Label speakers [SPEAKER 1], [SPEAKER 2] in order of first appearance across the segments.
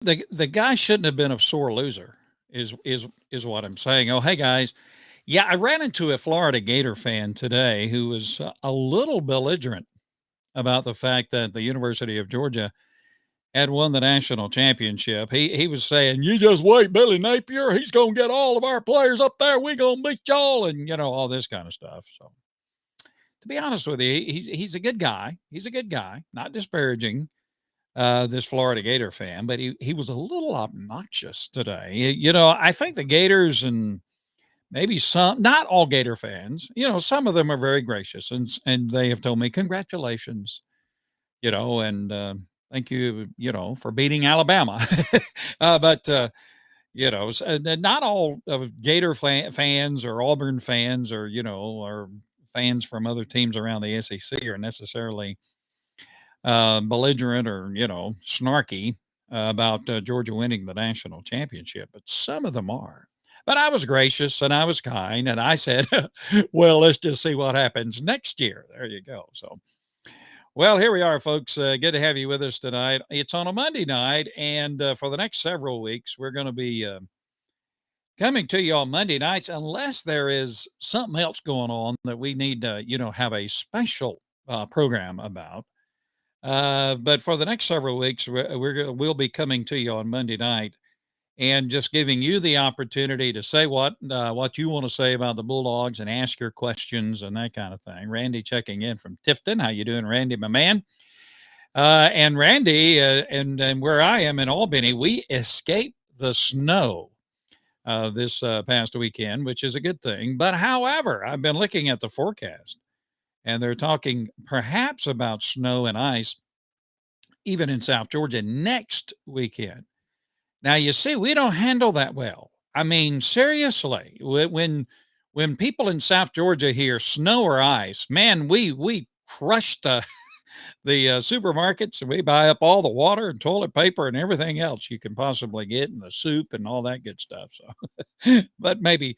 [SPEAKER 1] The guy shouldn't have been a sore loser is what I'm saying. Oh, hey guys. Yeah, I ran into a Florida Gator fan today who was a little belligerent about the fact that the University of Georgia had won the national championship. He was saying, "You just wait, Billy Napier. He's gonna get all of our players up there. We gonna beat y'all," and all this kind of stuff. So, to be honest with you, he's a good guy. He's a good guy. Not disparaging this Florida Gator fan, but he was a little obnoxious today. I think the Gators and maybe some, not all Gator fans, some of them are very gracious and they have told me congratulations, and thank you, for beating Alabama. But not all of Gator fans or Auburn fans or fans from other teams around the SEC are necessarily belligerent or snarky about Georgia winning the national championship, but some of them are. But I was gracious and I was kind, and I said, "Well, let's just see what happens next year." There you go. So, well, here we are, folks. Good to have you with us tonight. It's on a Monday night, and for the next several weeks, we're going to be coming to you on Monday nights, unless there is something else going on that we need to, have a special program about. But for the next several weeks, we'll be coming to you on Monday night and just giving you the opportunity to say what you want to say about the Bulldogs and ask your questions and that kind of thing. Randy checking in from Tifton. How you doing, Randy, my man? And Randy, and where I am in Albany, we escaped the snow this past weekend, which is a good thing. But however, I've been looking at the forecast, and they're talking perhaps about snow and ice even in South Georgia next weekend. Now, you see, we don't handle that well. I mean, seriously, when people in South Georgia hear snow or ice, man, we crush the supermarkets, and we buy up all the water and toilet paper and everything else you can possibly get, and the soup and all that good stuff. So, but maybe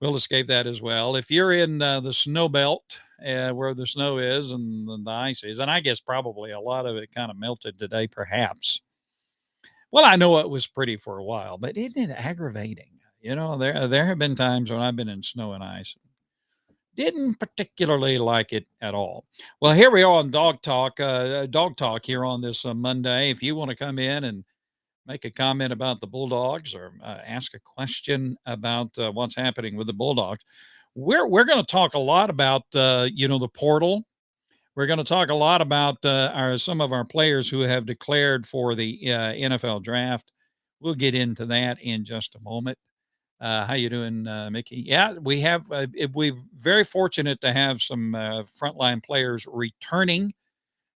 [SPEAKER 1] we'll escape that as well. If you're in the snow belt where the snow is and the ice is, and I guess probably a lot of it kind of melted today, perhaps. Well, I know it was pretty for a while, but isn't it aggravating? There have been times when I've been in snow and ice. Didn't particularly like it at all. Well, here we are on Dog Talk here on this Monday. If you want to come in and make a comment about the Bulldogs or ask a question about what's happening with the Bulldogs, we're going to talk a lot about the portal. We're going to talk a lot about some of our players who have declared for the NFL draft. We'll get into that in just a moment. How you doing, Mickey? Yeah, we're very fortunate to have some frontline players returning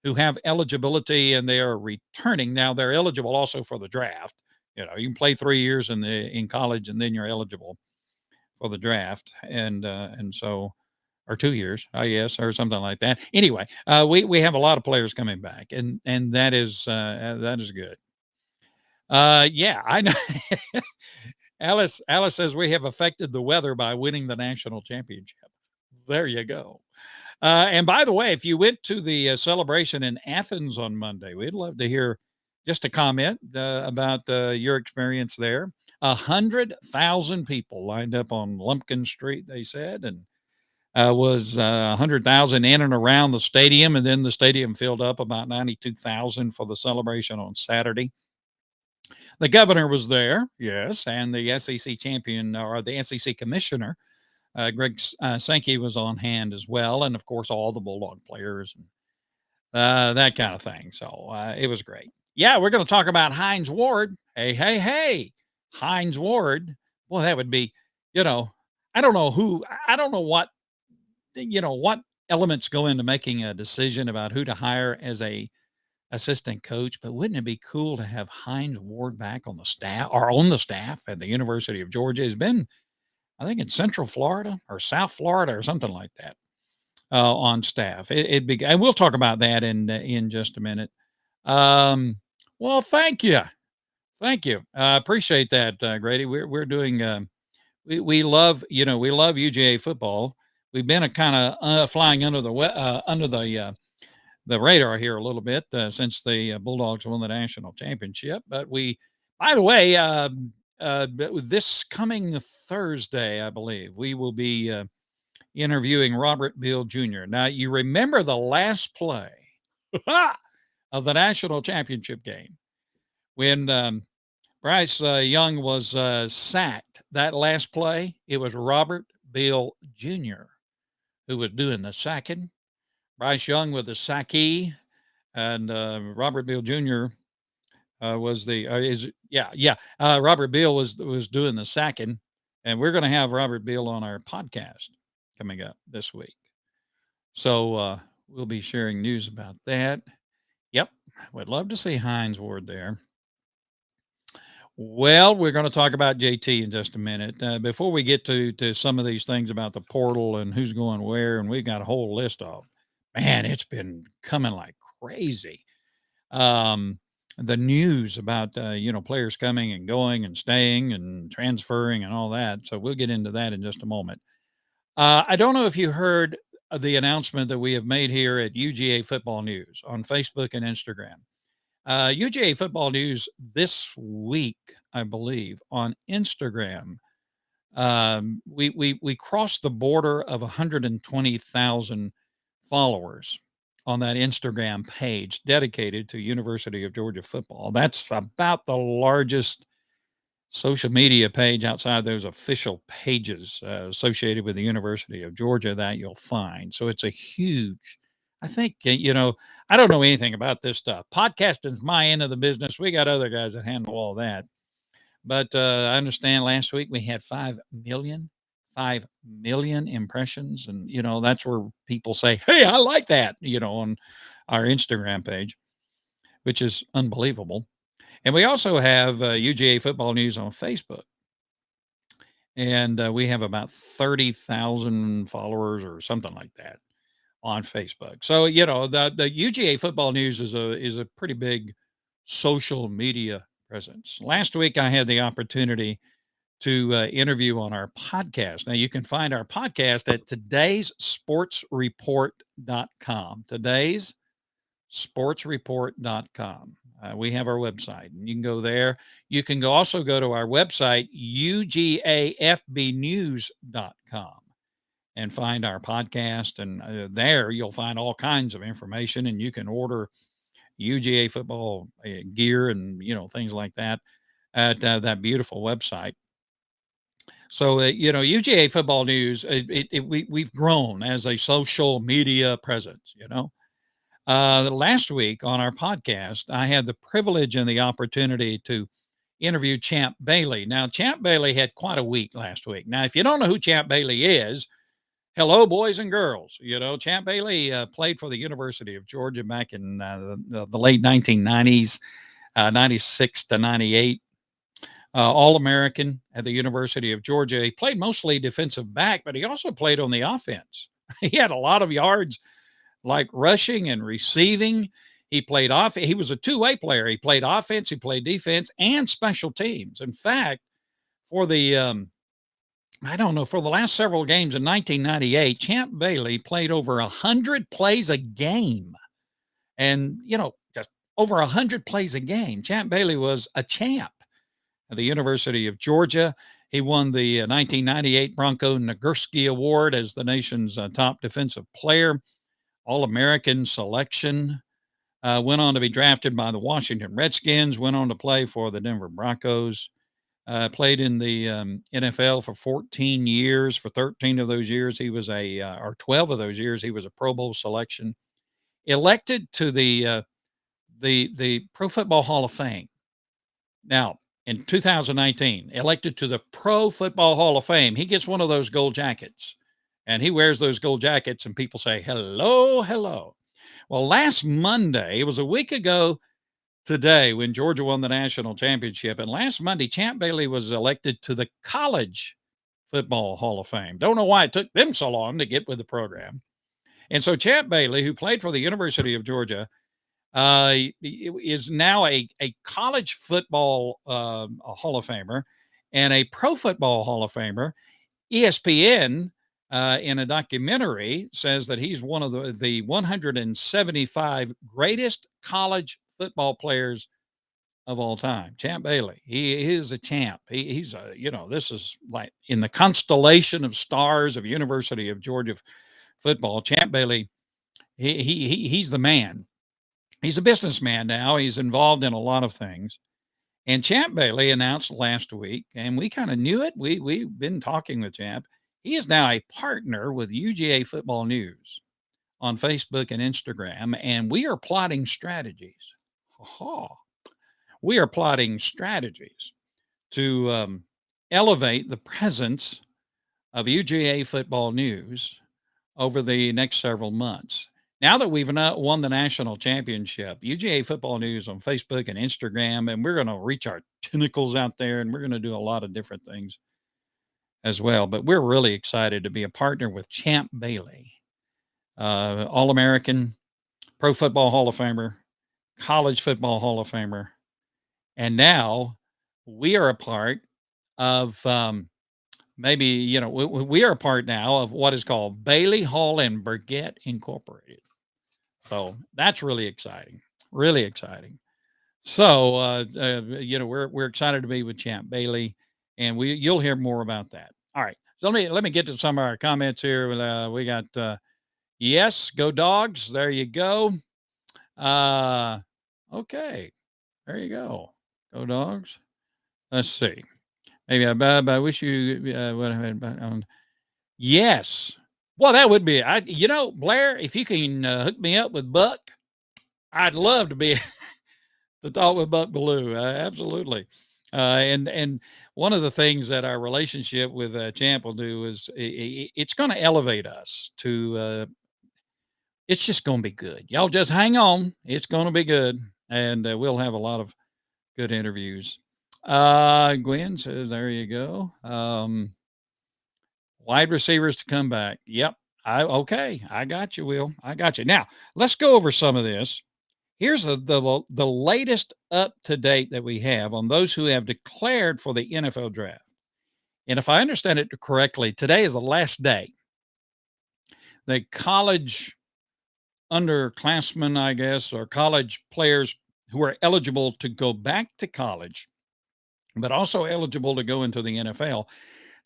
[SPEAKER 1] who have eligibility, and they are returning. Now they're eligible also for the draft. You can play 3 years in college, and then you're eligible for the draft, and so, or 2 years, I guess, or something like that. Anyway, we have a lot of players coming back, and that is good. Yeah, I know. Alice says we have affected the weather by winning the national championship. There you go. And by the way, if you went to the celebration in Athens on Monday, we'd love to hear just a comment about your experience there. 100,000 people lined up on Lumpkin Street, they said, and was 100,000 in and around the stadium, and then the stadium filled up about 92,000 for the celebration on Saturday. The governor was there, yes, and the SEC champion or the SEC commissioner, Greg Sankey, was on hand as well, and of course all the Bulldog players and that kind of thing. So it was great. Yeah, we're going to talk about Heinz Ward. Hey, Heinz Ward. Well, that would be, I don't know what elements go into making a decision about who to hire as a assistant coach, but wouldn't it be cool to have Heinz Ward back on the staff at the University of Georgia? He's been, I think, in Central Florida or South Florida or something like that on staff. It'd be, and we'll talk about that in just a minute. Well, thank you. Appreciate that, Grady. We're doing, we love UGA football. We've been a kind of flying under the the radar here a little bit since the Bulldogs won the national championship. But by the way, this coming Thursday, I believe, we will be interviewing Robert Beal Jr. Now, you remember the last play of the national championship game when Bryce Young was sacked. That last play, it was Robert Beal Jr. who was doing the sacking. Bryce Young with the sackee, and Robert Beal Jr. Was the Robert Beal was doing the sacking, and we're going to have Robert Beal on our podcast coming up this week. So we'll be sharing news about that. Yep, would love to see Heinz Ward there. Well, we're going to talk about JT in just a minute. Before we get to some of these things about the portal and who's going where, and we've got a whole list of, man, it's been coming like crazy. The news about, players coming and going and staying and transferring and all that. So we'll get into that in just a moment. I don't know if you heard the announcement that we have made here at UGA Football News on Facebook and Instagram. UGA Football News this week, I believe, on Instagram, we crossed the border of 120,000 followers on that Instagram page dedicated to University of Georgia football. That's about the largest social media page outside those official pages associated with the University of Georgia that you'll find. So it's a huge, I think, I don't know anything about this stuff. Podcasting's my end of the business. We got other guys that handle all that. But I understand last week we had 5 million impressions. And, that's where people say, hey, I like that, on our Instagram page, which is unbelievable. And we also have UGA Football News on Facebook. And we have about 30,000 followers or something like that on Facebook. So, the UGA Football News is a pretty big social media presence. Last week, I had the opportunity to interview on our podcast. Now, you can find our podcast at todayssportsreport.com. Todayssportsreport.com. We have our website, and you can go there. You can also go to our website, ugafbnews.com, and find our podcast. And there you'll find all kinds of information, and you can order UGA football gear and, things like that at that beautiful website. So, UGA Football News, we've grown as a social media presence, Last week on our podcast, I had the privilege and the opportunity to interview Champ Bailey. Now, Champ Bailey had quite a week last week. Now, if you don't know who Champ Bailey is, hello, boys and girls. Champ Bailey played for the University of Georgia back in the late 1990s, 96 to 98. All-American at the University of Georgia. He played mostly defensive back, but he also played on the offense. He had a lot of yards, like rushing and receiving. He played off. He was a two-way player. He played offense, he played defense, and special teams. In fact, for the for the last several games in 1998, Champ Bailey played over 100 plays a game. And, just over 100 plays a game. Champ Bailey was a champ at the University of Georgia. He won the 1998 Bronco Nagurski Award as the nation's top defensive player, All-American selection, went on to be drafted by the Washington Redskins, went on to play for the Denver Broncos, played in the NFL for 14 years. For 13 of those years, he was 12 of those years, he was a Pro Bowl selection, elected to the Pro Football Hall of Fame. Now, in 2019, elected to the Pro Football Hall of Fame. He gets one of those gold jackets, and he wears those gold jackets, and people say, hello, hello. Well, last Monday, it was a week ago today when Georgia won the national championship, and last Monday, Champ Bailey was elected to the College Football Hall of Fame. Don't know why it took them so long to get with the program. And so Champ Bailey, who played for the University of Georgia, is now a college football Hall of Famer and a pro football Hall of Famer. ESPN in a documentary says that he's one of the 175 greatest college football players of all time. Champ Bailey. He is a champ. He's a, this is like in the constellation of stars of University of Georgia football. Champ Bailey, he's the man. He's a businessman now. He's involved in a lot of things. And Champ Bailey announced last week, and we kind of knew it. We've been talking with Champ. He is now a partner with UGA Football News on Facebook and Instagram, and we are plotting strategies. We are plotting strategies to elevate the presence of UGA Football News over the next several months. Now that we've won the national championship, UGA Football News on Facebook and Instagram, and we're going to reach our tentacles out there, and we're going to do a lot of different things as well. But we're really excited to be a partner with Champ Bailey, All-American, Pro Football Hall of Famer, College Football Hall of Famer. And now we are a part of we are a part now of what is called Bailey Hall and Burgett Incorporated. So that's really exciting, really exciting. So, we're excited to be with Champ Bailey, and you'll hear more about that. All right. So let me get to some of our comments here. We got, yes, go Dogs. There you go. Okay. There you go. Go Dogs. Let's see. Maybe I wish you would have had. Yes. Well, that would be, Blair, if you can hook me up with Buck, I'd love to be to talk with Buck Bellew. Absolutely. And one of the things that our relationship with Champ will do is it's going to elevate us to, it's just going to be good. Y'all just hang on. It's going to be good. And we'll have a lot of good interviews. Gwen says, there you go. Wide receivers to come back. Yep. Okay. I got you, Will. I got you. Now, let's go over some of this. Here's the latest up to date that we have on those who have declared for the NFL draft. And if I understand it correctly, today is the last day. The college underclassmen, I guess, or college players who are eligible to go back to college, but also eligible to go into the NFL.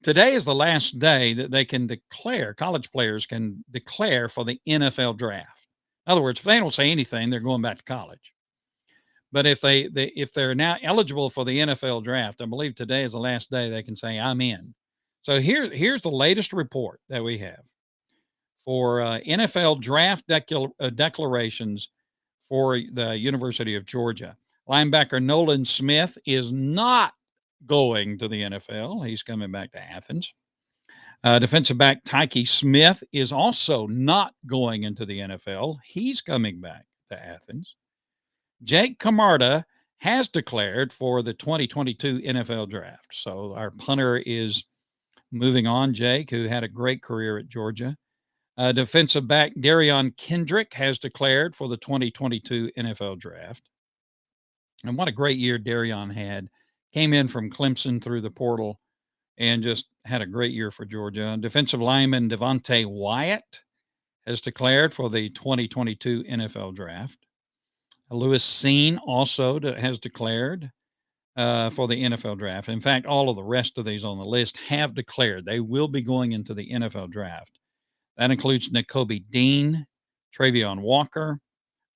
[SPEAKER 1] Today is the last day that they can declare, college players can declare for the NFL draft. In other words, if they don't say anything, they're going back to college. But if they're now eligible for the NFL draft, I believe today is the last day they can say, I'm in. So here's the latest report that we have for NFL draft declarations for the University of Georgia. Linebacker Nolan Smith is not going to the NFL. He's coming back to Athens. Defensive back Tyke Smith is also not going into the NFL. He's coming back to Athens. Jake Camarda has declared for the 2022 NFL draft. So our punter is moving on, Jake, who had a great career at Georgia. Defensive back Darion Kendrick has declared for the 2022 NFL draft. And what a great year Darion had. Came in from Clemson through the portal and just had a great year for Georgia. Defensive lineman Devontae Wyatt has declared for the 2022 NFL draft. Lewis Seen also has declared for the NFL draft. In fact, all of the rest of these on the list have declared they will be going into the NFL draft. That includes Nakobe Dean, Travion Walker,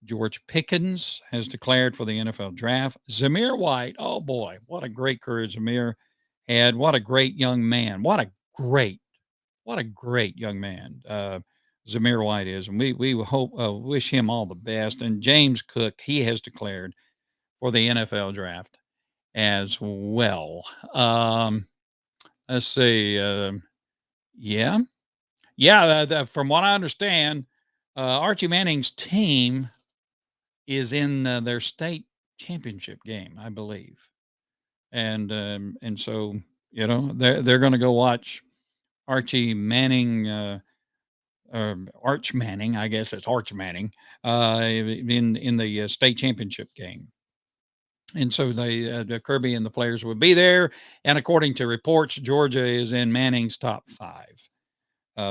[SPEAKER 1] George Pickens has declared for the NFL draft. Zamir White, oh boy, what a great career Zamir had. What a great young man. What a great young man Zamir White is. And we hope, wish him all the best. And James Cook, he has declared for the NFL draft as well. Let's see. From what I understand, Archie Manning's team is in their state championship game, I believe. And so, they're going to go watch Archie Manning, Arch Manning, I guess it's Arch Manning, in the state championship game. And so the Kirby and the players will be there. And according to reports, Georgia is in Manning's top 5.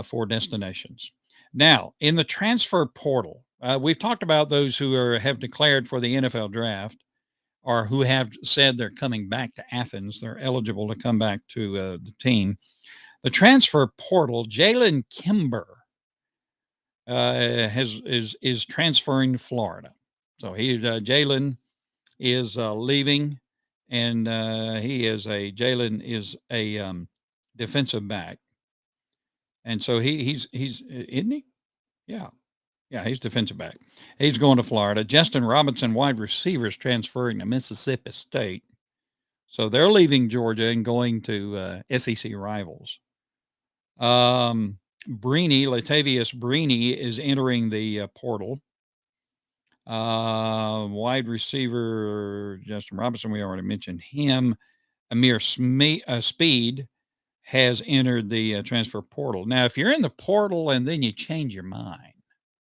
[SPEAKER 1] for destinations. Now, in the transfer portal, we've talked about those who have declared for the NFL draft or who have said they're coming back to Athens. They're eligible to come back to the team. The transfer portal, Jalen Kimber is transferring to Florida. So Jalen is leaving, and Jalen is a defensive back, and so he's isn't he? Yeah, yeah, he's defensive back. He's going to Florida. Justin Robinson, wide receiver, is transferring to Mississippi State. So they're leaving Georgia and going to SEC rivals. Latavius Brini is entering the portal. Wide receiver Justin Robinson, we already mentioned him. Amir Speed has entered the transfer portal. Now, if you're in the portal and then you change your mind,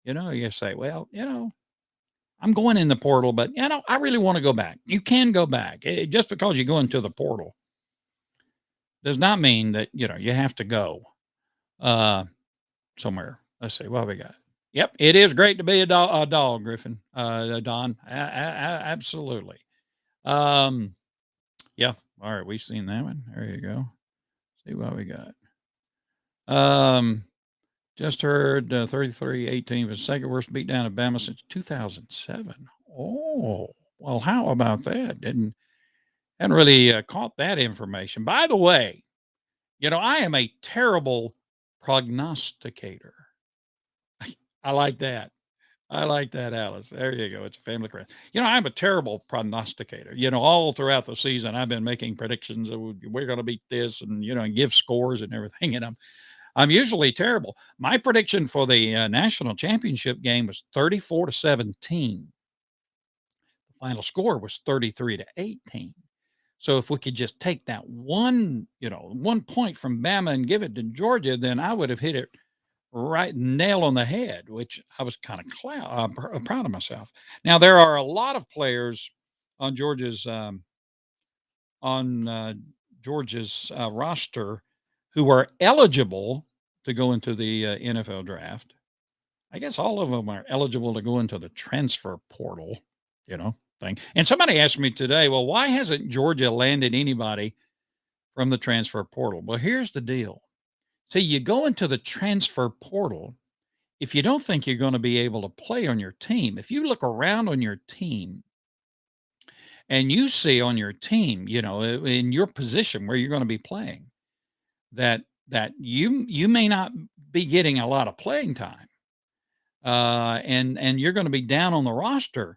[SPEAKER 1] you say, well, I'm going in the portal, but, I really want to go back. You can go back. Just because you go into the portal does not mean that, you have to go somewhere. Let's see what we got. Yep, it is great to be a dog, Griffin, Don. Absolutely. Yeah. All right, we've seen that one. There you go. See what we got. Just heard 33-18 was the second worst beatdown of Bama since 2007. Oh, well, how about that? Hadn't really caught that information. By the way, I am a terrible prognosticator. I like that. I like that, Alice. There you go. It's a family crest. I'm a terrible prognosticator. All throughout the season, I've been making predictions of we're going to beat this and, and give scores and everything. And I'm usually terrible. My prediction for the national championship game was 34-17. The final score was 33-18. So if we could just take that one point from Bama and give it to Georgia, then I would have hit it right nail on the head, which I was kind of proud of myself. Now, there are a lot of players on Georgia's roster who are eligible to go into the NFL draft. I guess all of them are eligible to go into the transfer portal, thing. And somebody asked me today, well, why hasn't Georgia landed anybody from the transfer portal? Well, here's the deal. See, you go into the transfer portal if you don't think you're going to be able to play on your team. If you look around on your team and you see on your team, in your position where you're going to be playing, that you may not be getting a lot of playing time, and you're going to be down on the roster,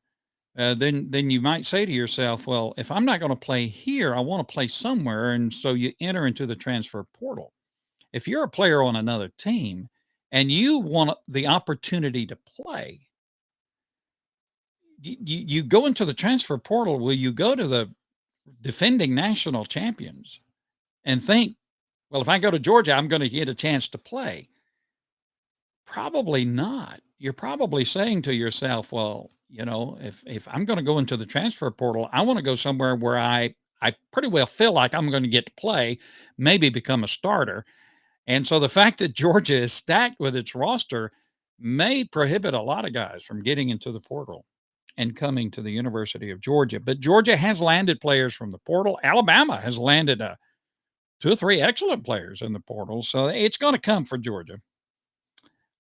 [SPEAKER 1] then you might say to yourself, well, if I'm not going to play here, I want to play somewhere, and so you enter into the transfer portal. If you're a player on another team and you want the opportunity to play, you go into the transfer portal. Will you go to the defending national champions and think, well, if I go to Georgia, I'm going to get a chance to play? Probably not. You're probably saying to yourself, well, if I'm going to go into the transfer portal, I want to go somewhere where I pretty well feel like I'm going to get to play, maybe become a starter. And so the fact that Georgia is stacked with its roster may prohibit a lot of guys from getting into the portal and coming to the University of Georgia. But Georgia has landed players from the portal. Alabama has landed 2 or 3 excellent players in the portal. So it's going to come for Georgia. Of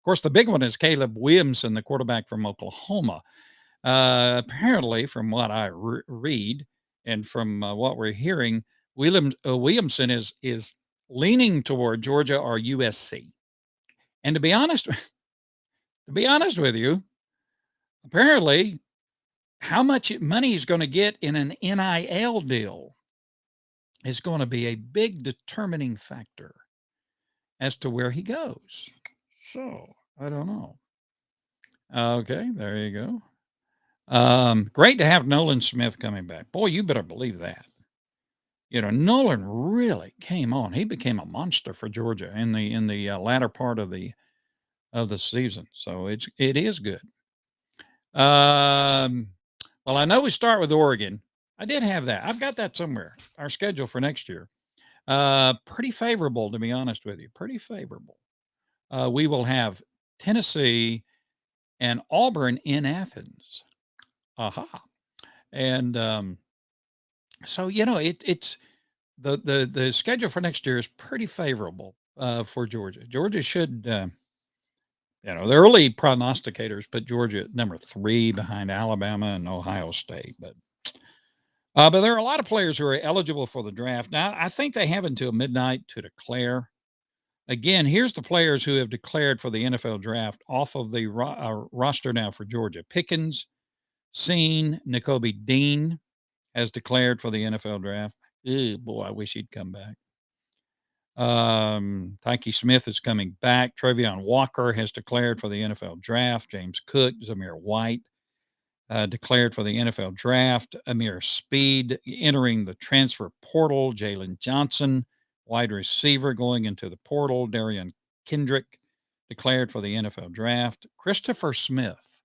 [SPEAKER 1] course, the big one is Caleb Williamson, the quarterback from Oklahoma. Apparently, from what I read and from what we're hearing, Williamson is leaning toward Georgia or USC. And to be honest with you, apparently how much money he's going to get in an NIL deal is going to be a big determining factor as to where he goes. So I don't know. Okay, there you go. Great to have Nolan Smith coming back. Boy, you better believe that. Nolan really came on. He became a monster for Georgia in the latter part of the season. So it is good. Well, I know we start with Oregon. I did have that. I've got that somewhere. Our schedule for next year. Pretty favorable, to be honest with you. Pretty favorable. We will have Tennessee and Auburn in Athens. Aha. And so, it's the schedule for next year is pretty favorable for Georgia. Georgia should, the early prognosticators put Georgia at number 3 behind Alabama and Ohio State. But there are a lot of players who are eligible for the draft. Now, I think they have until midnight to declare. Again, here's the players who have declared for the NFL draft off of the roster now for Georgia. Pickens, Seen, Nakobe Dean has declared for the NFL draft. Ew, boy, I wish he'd come back. Tyke Smith is coming back. Travion Walker has declared for the NFL draft. James Cook, Zamir White declared for the NFL draft. Amir Speed entering the transfer portal. Jalen Johnson, wide receiver, going into the portal. Darion Kendrick declared for the NFL draft. Christopher Smith,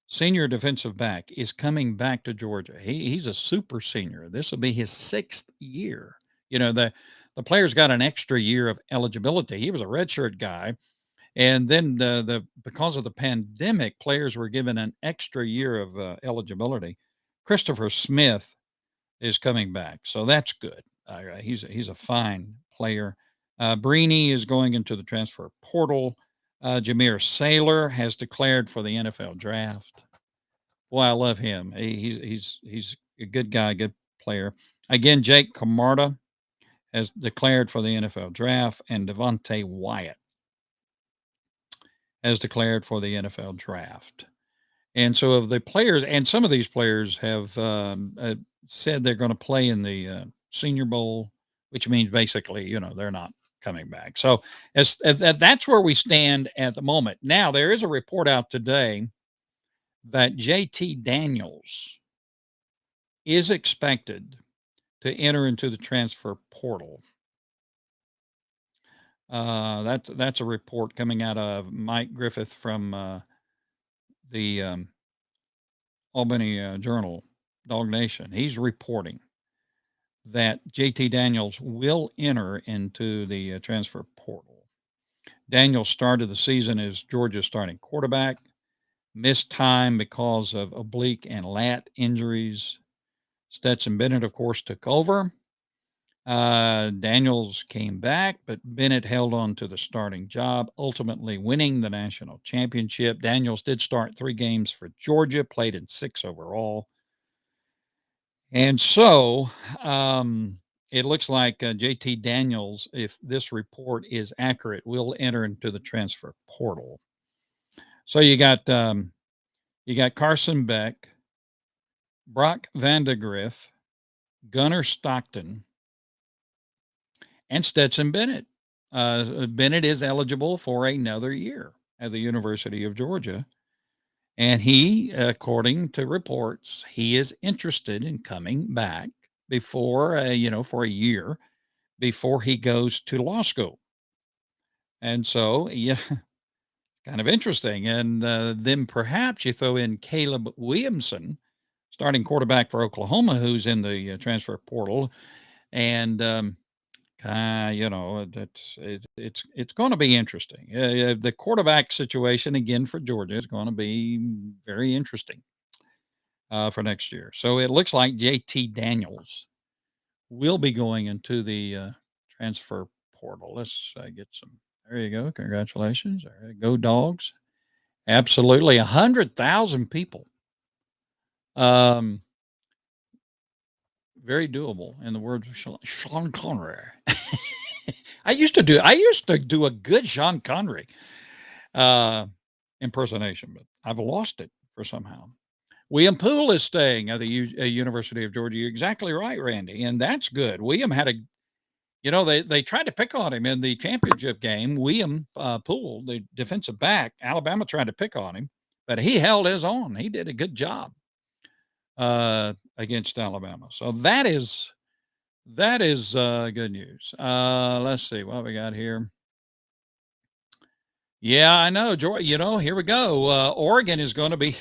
[SPEAKER 1] senior defensive back, is coming back to Georgia. He's a super senior. This will be his 6th year. The player's got an extra year of eligibility. He was a redshirt guy. And then because of the pandemic, players were given an extra year of eligibility. Christopher Smith is coming back, so that's good. He's a fine player. Brini is going into the transfer portal. Jameer Saylor has declared for the NFL draft. Boy, I love him. He's a good guy, good player. Again, Jake Camarda has declared for the NFL draft, and Devontae Wyatt has declared for the NFL draft. And so of the players, and some of these players have said they're going to play in the Senior Bowl, which means basically, they're not coming back. So as that's where we stand at the moment. Now, there is a report out today that JT Daniels is expected to enter into the transfer portal. That's a report coming out of Mike Griffith from the Albany Journal, Dog Nation. He's reporting that JT Daniels will enter into the transfer portal. Daniels started the season as Georgia's starting quarterback, missed time because of oblique and lat injuries. Stetson Bennett, of course, took over. Daniels came back, but Bennett held on to the starting job, ultimately winning the national championship. Daniels did start 3 games for Georgia, played in 6 overall. And so it looks like JT Daniels, if this report is accurate, will enter into the transfer portal. So you got Carson Beck, Brock Vandegrift, Gunnar Stockton, and Stetson Bennett. Bennett is eligible for another year at the University of Georgia. And he, according to reports, he is interested in coming back before, for a year before he goes to law school. And so, yeah, kind of interesting. And then perhaps you throw in Caleb Williamson, starting quarterback for Oklahoma, who's in the transfer portal. And, it's going to be interesting. The quarterback situation again for Georgia is going to be very interesting for next year. So it looks like JT Daniels will be going into the transfer portal. Let's get some. There you go. Congratulations. There you go, Dogs. Absolutely, 100,000 people. Very doable, in the words of Sean Connery. I used to do a good Sean Connery impersonation, but I've lost it for somehow. William Poole is staying at the University of Georgia. You're exactly right, Randy, and that's good. William had they tried to pick on him in the championship game. William Poole, the defensive back, Alabama tried to pick on him, but he held his own. He did a good job against Alabama. So that is good news. Let's see what we got here. Yeah, I know, Georgia. Here we go. Oregon is going to be.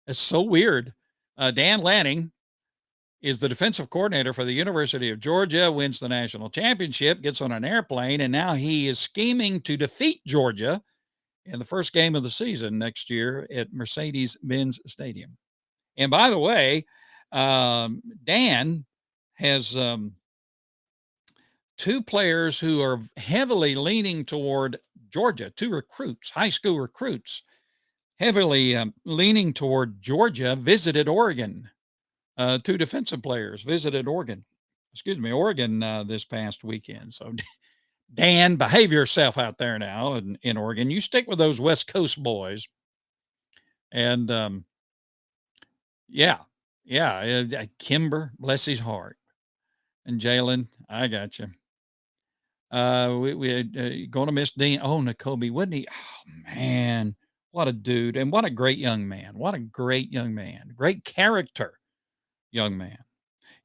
[SPEAKER 1] It's so weird. Dan Lanning is the defensive coordinator for the University of Georgia, wins the national championship, gets on an airplane, and now he is scheming to defeat Georgia in the first game of the season next year at Mercedes-Benz Stadium. And by the way, Dan has two players who are heavily leaning toward Georgia, two recruits, high school recruits, heavily leaning toward Georgia, visited Oregon. Two defensive players visited Oregon. Oregon this past weekend. So, Dan, behave yourself out there now in Oregon. You stick with those West Coast boys. And yeah, Kimber, bless his heart, and Jalen, I got you. We going to miss Dean. Oh, Nakobe, wouldn't he? Oh man, what a dude, and what a great young man. What a great young man. Great character, young man.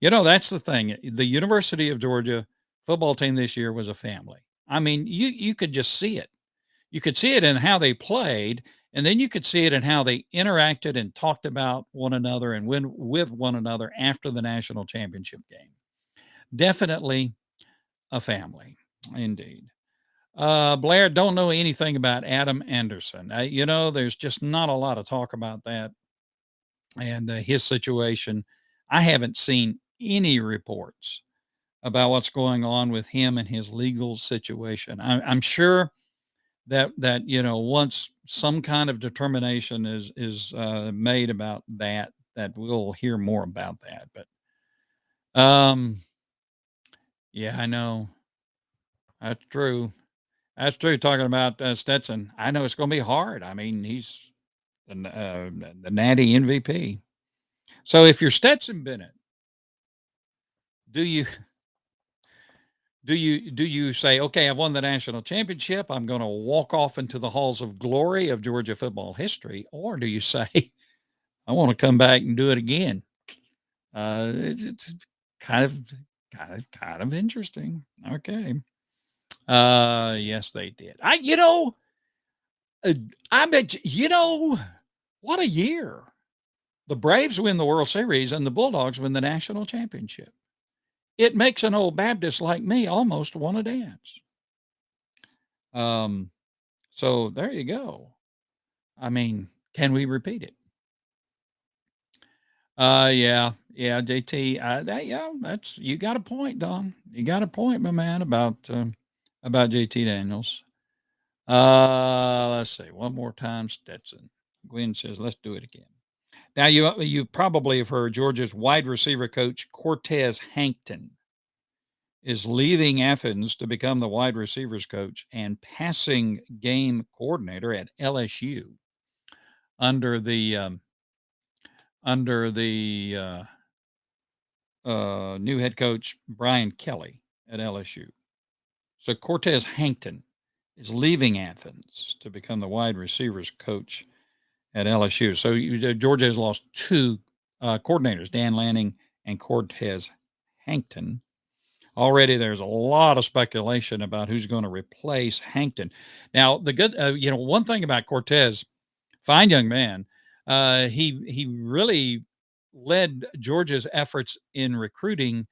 [SPEAKER 1] You know, that's the thing. The University of Georgia football team this year was a family. I mean, you could just see it. You could see it in how they played, and then you could see it in how they interacted and talked about one another and win with one another after the national championship game. Definitely a family, indeed. Blair, don't know anything about Adam Anderson. There's just not a lot of talk about that and his situation. I haven't seen any reports about what's going on with him and his legal situation. I'm sure that once some kind of determination is made about that we'll hear more about that. But yeah, I know that's true. That's true. Talking about Stetson, I know it's going to be hard. I mean, he's the Natty MVP. So if you're Stetson Bennett, do you say, okay, I've won the national championship, I'm going to walk off into the halls of glory of Georgia football history, or do you say, I want to come back and do it again? It's kind of interesting. Okay. Yes, they did. I bet what a year. The Braves win the World Series and the Bulldogs win the national championship. It makes an old Baptist like me almost want to dance. So there you go. I mean, can we repeat it? Yeah, JT. That's you got a point, Don. You got a point, my man, about JT Daniels. Let's see, one more time, Stetson. Gwen says, let's do it again. Now, you probably have heard Georgia's wide receiver coach, Cortez Hankton, is leaving Athens to become the wide receivers coach and passing game coordinator at LSU under the new head coach, Brian Kelly at LSU. So Cortez Hankton is leaving Athens to become the wide receivers coach at LSU. So Georgia has lost two coordinators, Dan Lanning and Cortez Hankton. Already there's a lot of speculation about who's going to replace Hankton. Now, the good, one thing about Cortez, fine young man, he really led Georgia's efforts in recruiting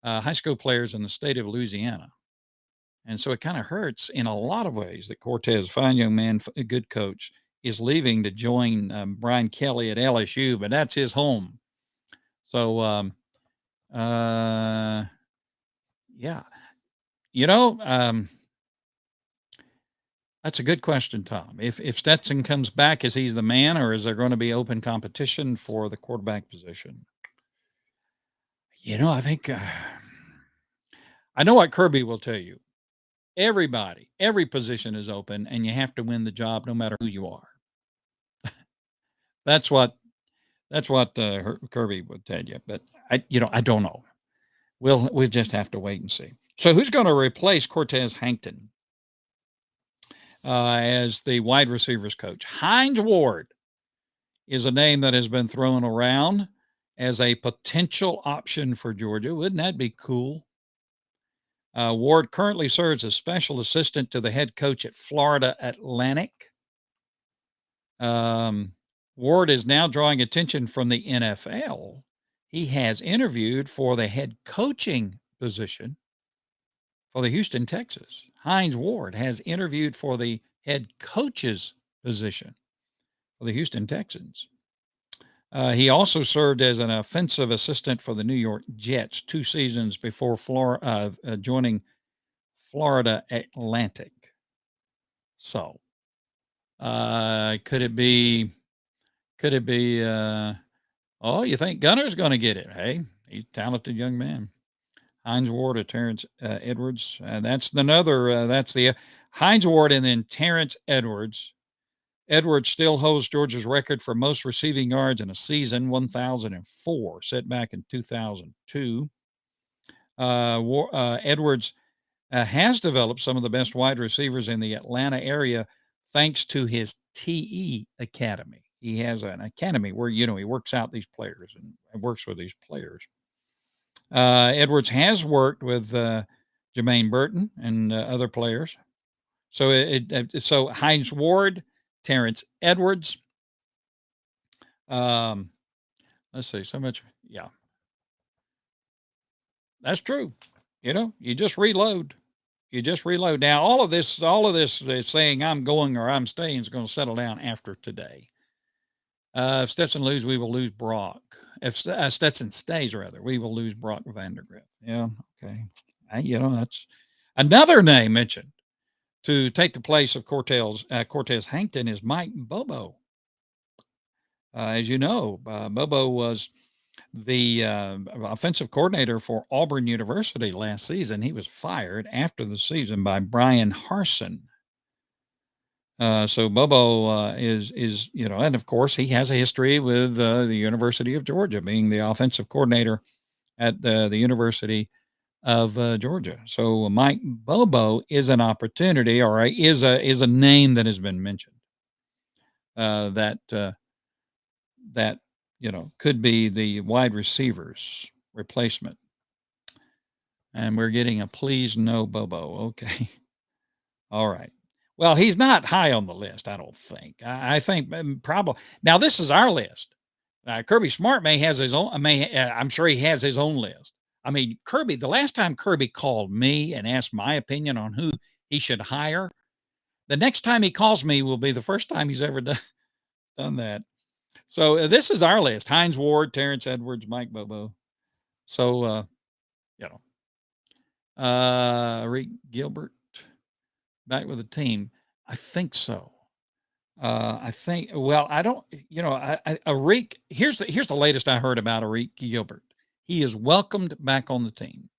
[SPEAKER 1] high school players in the state of Louisiana. And so it kind of hurts in a lot of ways that Cortez, fine young man, a good coach, is leaving to join Brian Kelly at LSU, but that's his home. So, yeah, that's a good question, Tom. If Stetson comes back, is he the man, or is there going to be open competition for the quarterback position? I think I know what Kirby will tell you. Every position is open, and you have to win the job no matter who you are. That's what Kirby would tell you. But I don't know. We'll just have to wait and see. So who's going to replace Cortez Hankton as the wide receivers coach? Heinz Ward is a name that has been thrown around as a potential option for Georgia. Wouldn't that be cool? Ward currently serves as special assistant to the head coach at Florida Atlantic. Ward is now drawing attention from the NFL he has interviewed for the head coaching position for the Houston Texans. Heinz Ward has interviewed for the head coach's position for the Houston Texans. He also served as an offensive assistant for the New York Jets 2 seasons before joining Florida Atlantic. So, could it be? Oh, you think Gunner's going to get it? Hey, he's a talented young man. Heinz Ward or Terrence Edwards. That's another. That's the Heinz Ward and then Terrence Edwards. Edwards still holds Georgia's record for most receiving yards in a season, 1,004, set back in 2002. Edwards has developed some of the best wide receivers in the Atlanta area thanks to his TE Academy. He has an academy where, he works out these players and works with these players. Edwards has worked with Jermaine Burton and other players. So Heinz Ward, Terrence Edwards. Let's see, so much. Yeah, that's true. You just reload. Now, all of this is saying I'm going or I'm staying is going to settle down after today. If Stetson loses, we will lose Brock. If Stetson stays, rather, we will lose Brock Vandergrift. Yeah, okay. That's another name mentioned to take the place of Cortez Hankton is Mike Bobo. As you know, Bobo was the offensive coordinator for Auburn University last season. He was fired after the season by Brian Harsin. So Bobo is and of course he has a history with the University of Georgia, being the offensive coordinator at the University of Georgia. So Mike Bobo is an opportunity, or is a name that has been mentioned that could be the wide receivers replacement. And we're getting a please no Bobo. Okay. All right. Well, he's not high on the list, I don't think. I think probably now this is our list. Kirby Smart may has his own. I'm sure he has his own list. I mean, Kirby. The last time Kirby called me and asked my opinion on who he should hire, the next time he calls me will be the first time he's ever done that. So this is our list: Heinz Ward, Terrence Edwards, Mike Bobo. So Reed Gilbert back with the team. I think so. I think. Well, I don't. Arik. Here's the latest I heard about Arik Gilbert. He is welcomed back on the team.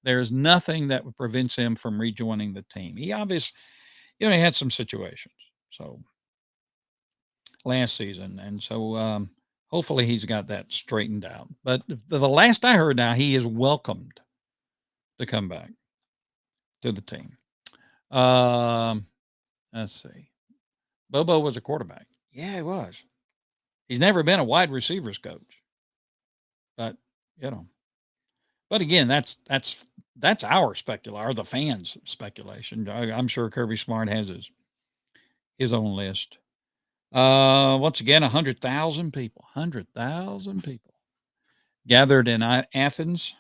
[SPEAKER 1] There is nothing that prevents him from rejoining the team. He obviously, he had some situations. So last season, and so hopefully he's got that straightened out. But the last I heard, now he is welcomed to come back to the team. Let's see. Bobo was a quarterback. Yeah, he was. He's never been a wide receivers coach. But, but again, that's our speculation, or the fans' speculation. I'm sure Kirby Smart has his own list. Once again, 100,000 people gathered in Athens,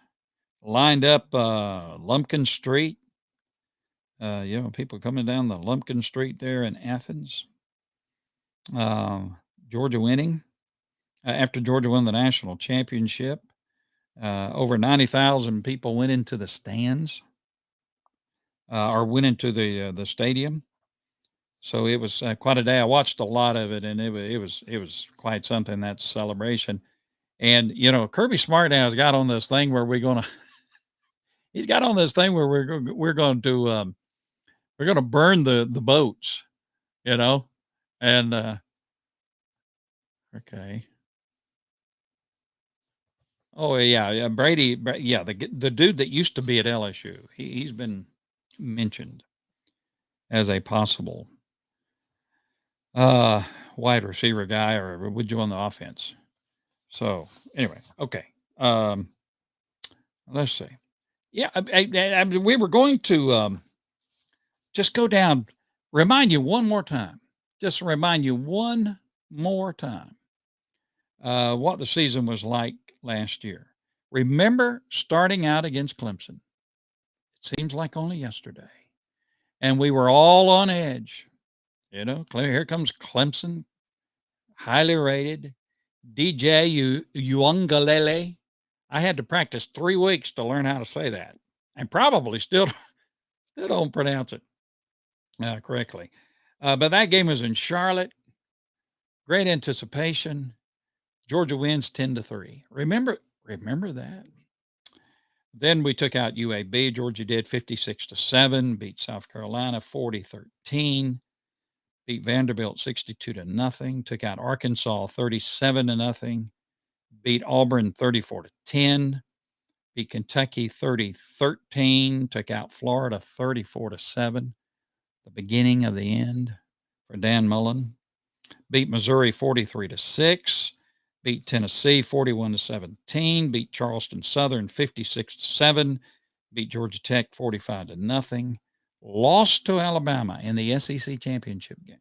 [SPEAKER 1] lined up Lumpkin Street. People coming down the Lumpkin Street there in Athens. Georgia winning after Georgia won the national championship. Over 90,000 people went into the stands or went into the stadium. So it was quite a day. I watched a lot of it, and it was quite something, that celebration. And Kirby Smart now has got on this thing where we're going to burn the boats, and okay. Oh yeah, Brady. Yeah, the dude that used to be at LSU, he's been mentioned as a possible wide receiver guy, or would you on the offense? So anyway, okay. Let's see. Yeah, we were going to just go down, remind you one more time, what the season was like last year. Remember starting out against Clemson? It seems like only yesterday. And we were all on edge. Here comes Clemson, highly rated. DJ Uungalele. I had to practice 3 weeks to learn how to say that, and probably still don't pronounce it correctly. But that game was in Charlotte. Great anticipation. Georgia wins 10-3. Remember that. Then we took out UAB. Georgia did 56-7. Beat South Carolina 40-13. Beat Vanderbilt 62-0. Took out Arkansas 37-0. Beat Auburn 34-10. Beat Kentucky 30-13. Took out Florida 34-7. The beginning of the end for Dan Mullen. Beat Missouri 43-6. Beat Tennessee 41-17. Beat Charleston Southern 56-7. Beat Georgia Tech 45-0. Lost to Alabama in the SEC championship game.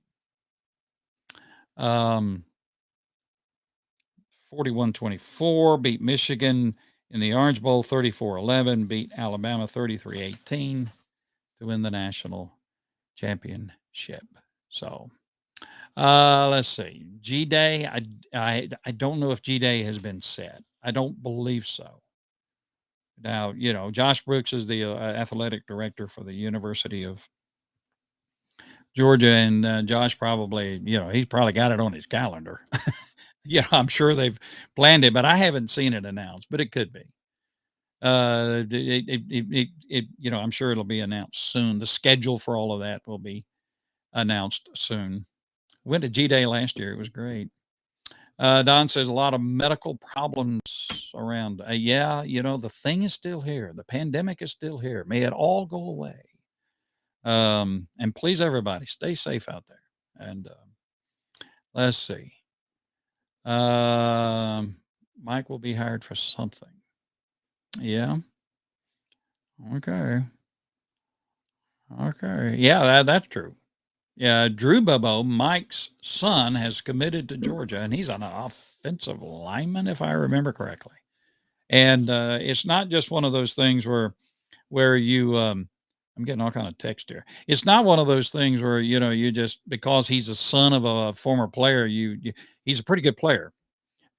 [SPEAKER 1] 41-24. Beat Michigan in the Orange Bowl 34-11. Beat Alabama 33-18 to win the national championship. So let's see. G-Day, I don't know if G-Day has been set. I don't believe so. Now, Josh Brooks is the athletic director for the University of Georgia, and Josh probably, he's probably got it on his calendar. I'm sure they've planned it, but I haven't seen it announced, but it could be. I'm sure it'll be announced soon. The schedule for all of that will be announced soon. Went to G-Day last year. It was great. Don says a lot of medical problems around. The thing is still here. The pandemic is still here. May it all go away. And please, everybody, stay safe out there. And let's see. Mike will be hired for something. Yeah. Okay. Yeah, that's true. Yeah, Drew Bobo, Mike's son, has committed to Georgia, and he's an offensive lineman, if I remember correctly. And it's not just one of those things where you I'm getting all kind of text here. It's not one of those things where you just, because he's a son of a former player, he's a pretty good player.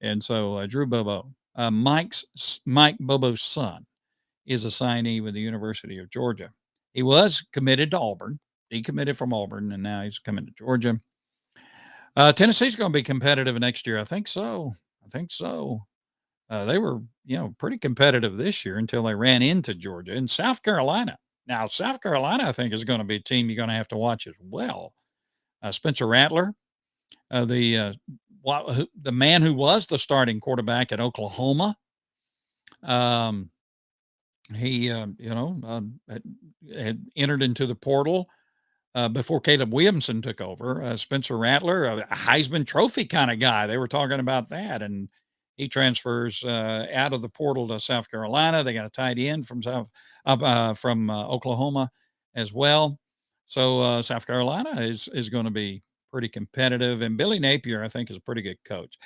[SPEAKER 1] And so Drew Bobo, Mike Bobo's son, is a signee with the University of Georgia. He was committed to Auburn. He committed from Auburn, and now he's coming to Georgia. Tennessee's going to be competitive next year. I think so. They were, pretty competitive this year until they ran into Georgia and South Carolina. Now, South Carolina, I think, is going to be a team you're going to have to watch as well. Spencer Rattler, the man who was the starting quarterback at Oklahoma. He, had entered into the portal before Caleb Williamson took over. Spencer Rattler, a Heisman Trophy kind of guy. They were talking about that, and he transfers out of the portal to South Carolina. They got a tight end from Oklahoma as well. So South Carolina is going to be pretty competitive, and Billy Napier, I think, is a pretty good coach.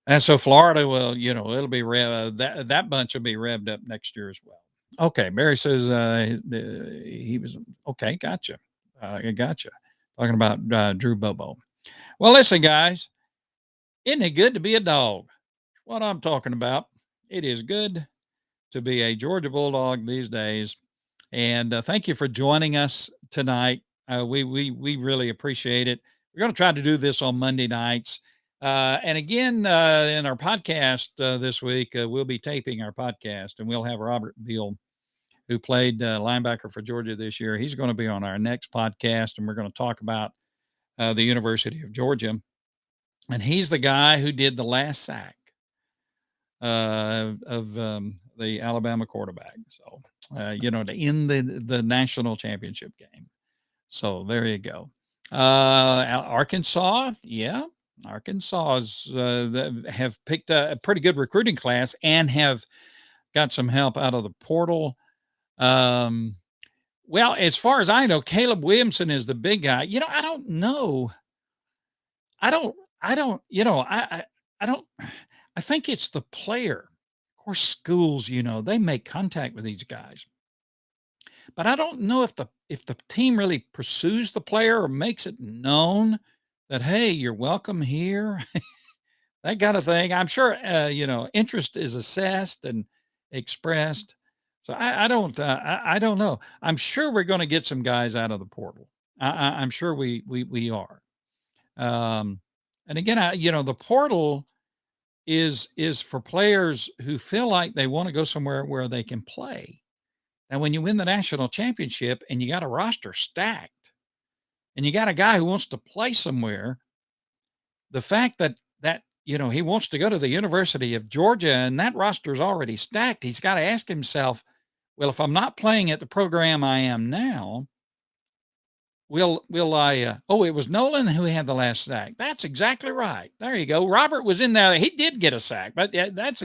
[SPEAKER 1] And so Florida will, it'll be that bunch will be revved up next year as well. Okay, Barry says he was okay. Gotcha. Gotcha. Talking about Drew Bobo. Well, listen, guys, isn't it good to be a dog? What I'm talking about. It is good to be a Georgia Bulldog these days. And thank you for joining us tonight. We really appreciate it. We're going to try to do this on Monday nights. And again, in our podcast this week, we'll be taping our podcast, and we'll have Robert Beal, who played linebacker for Georgia this year. He's going to be on our next podcast, and we're going to talk about the University of Georgia. And he's the guy who did the last sack of the Alabama quarterback. So, to end the national championship game. So there you go. Arkansas, yeah. Arkansas have picked a pretty good recruiting class and have got some help out of the portal. Well, as far as I know, Caleb Williamson is the big guy. I don't know. I think it's the player. Of course, schools, they make contact with these guys. But I don't know if the team really pursues the player or makes it known that, "Hey, you're welcome here," that kinda thing. I'm sure, interest is assessed and expressed. So I don't know. I'm sure we're gonna get some guys out of the portal. I'm sure we are. Um, and again, the portal is for players who feel like they wanna go somewhere where they can play. And when you win the national championship and you got a roster stacked and you got a guy who wants to play somewhere, the fact that he wants to go to the University of Georgia and that roster is already stacked, he's got to ask himself, well, if I'm not playing at the program I am now, will I oh, it was Nolan who had the last sack. That's exactly right. There you go. Robert was in there. He did get a sack, but yeah, that's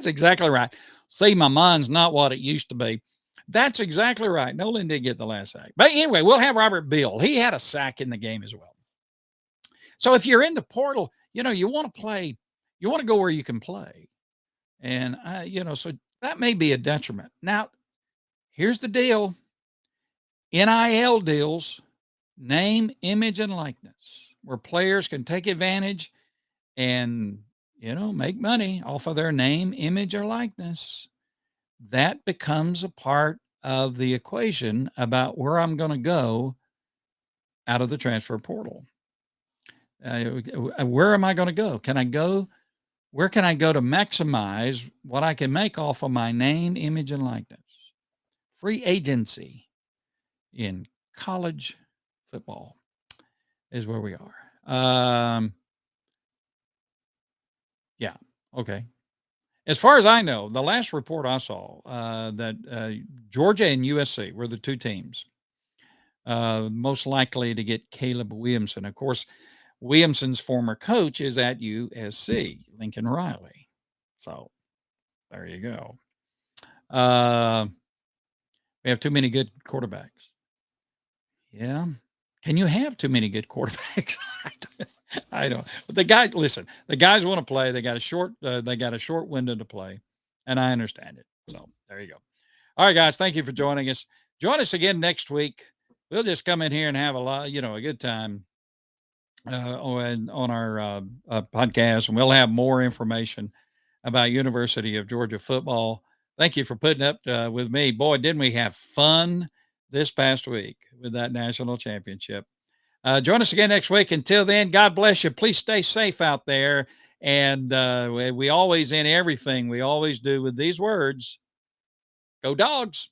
[SPEAKER 1] exactly right. See, my mind's not what it used to be. That's exactly right. Nolan did get the last sack. But anyway, we'll have Robert Bill. He had a sack in the game as well. So if you're in the portal, you want to play, you want to go where you can play. And, so that may be a detriment. Now, here's the deal. NIL deals, name, image, and likeness, where players can take advantage and, make money off of their name, image, or likeness. That becomes a part of the equation about where I'm going to go out of the transfer portal. Where am I going to go? Where can I go to maximize what I can make off of my name, image, and likeness? Free agency in college football is where we are. Yeah. Okay. As far as I know, the last report I saw, that Georgia and USC were the two teams most likely to get Caleb Williamson. Of course, Williamson's former coach is at USC, Lincoln Riley. So there you go. We have too many good quarterbacks. Yeah. Can you have too many good quarterbacks? I don't. But the guys, listen, the guys want to play. They got a short window to play, and I understand it. So there you go. All right, guys, thank you for joining us. Join us again next week. We'll just come in here and have a good time on our podcast, and we'll have more information about University of Georgia football. Thank you for putting up with me. Boy, didn't we have fun this past week with that national championship. Join us again next week. Until then, God bless you. Please stay safe out there. And we always end everything we always do with these words. Go Dogs.